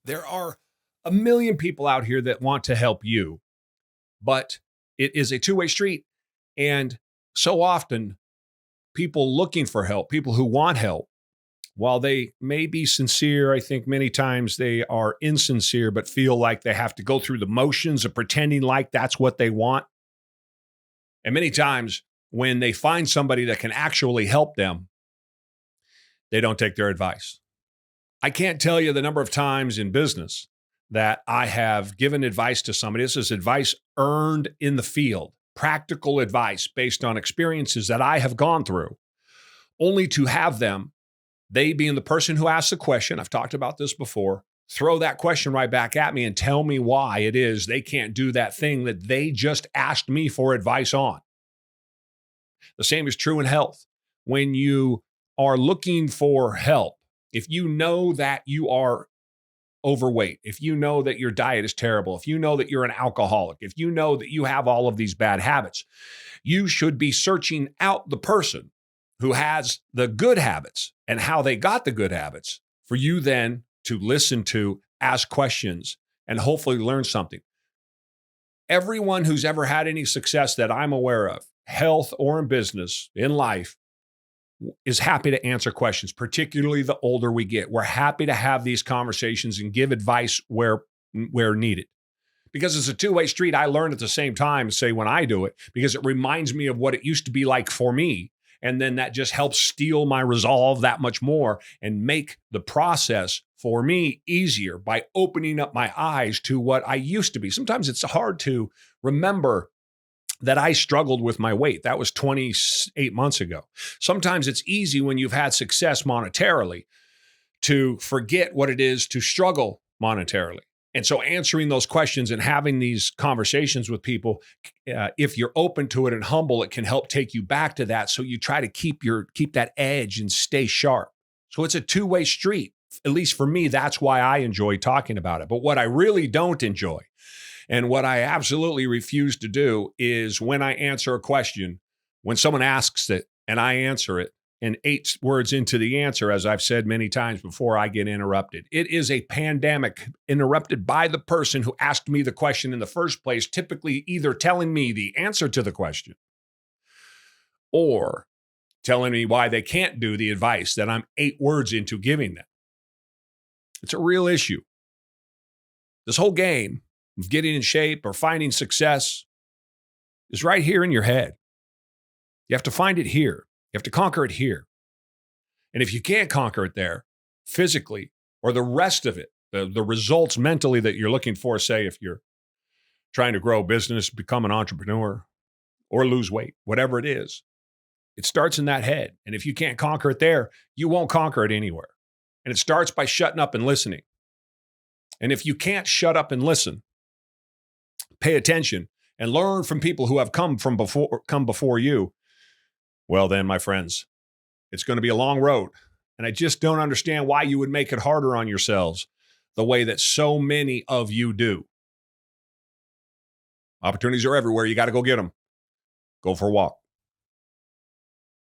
There are a million people out here that want to help you, but it is a two-way street. And so often, people looking for help, people who want help, while they may be sincere, I think many times they are insincere, but feel like they have to go through the motions of pretending like that's what they want. And many times, when they find somebody that can actually help them, they don't take their advice. I can't tell you the number of times in business that I have given advice to somebody. This is advice earned in the field, practical advice based on experiences that I have gone through, only to have them, they being the person who asked the question, I've talked about this before, throw that question right back at me and tell me why it is they can't do that thing that they just asked me for advice on. The same is true in health. When you are looking for help, if you know that you are overweight, if you know that your diet is terrible, if you know that you're an alcoholic, if you know that you have all of these bad habits, you should be searching out the person who has the good habits and how they got the good habits for you then to listen to, ask questions, and hopefully learn something. Everyone who's ever had any success that I'm aware of, health or in business, in life, is happy to answer questions, particularly the older we get. We're happy to have these conversations and give advice where needed. Because it's a two-way street. I learn at the same time, say when I do it, because it reminds me of what it used to be like for me. And then that just helps steel my resolve that much more and make the process for me easier by opening up my eyes to what I used to be. Sometimes it's hard to remember that I struggled with my weight. That was 28 months ago. Sometimes it's easy when you've had success monetarily to forget what it is to struggle monetarily. And so answering those questions and having these conversations with people, if you're open to it and humble, it can help take you back to that. So you try to keep that edge and stay sharp. So it's a two-way street. At least for me, that's why I enjoy talking about it. But what I really don't enjoy, and what I absolutely refuse to do, is when I answer a question, when someone asks it and I answer it, and 8 words into the answer, as I've said many times before, I get interrupted. It is a pandemic interrupted by the person who asked me the question in the first place, typically either telling me the answer to the question or telling me why they can't do the advice that I'm 8 words into giving them. It's a real issue. This whole game of getting in shape or finding success is right here in your head. You have to find it here. You have to conquer it here. And if you can't conquer it there physically, or the rest of it, the results mentally that you're looking for, say if you're trying to grow a business, become an entrepreneur, or lose weight, whatever it is, it starts in that head. And if you can't conquer it there, you won't conquer it anywhere. And it starts by shutting up and listening. And if you can't shut up and listen, pay attention and learn from people who have come before you, well then, my friends, it's going to be a long road. And I just don't understand why you would make it harder on yourselves the way that so many of you do. Opportunities are everywhere. You got to go get them. Go for a walk.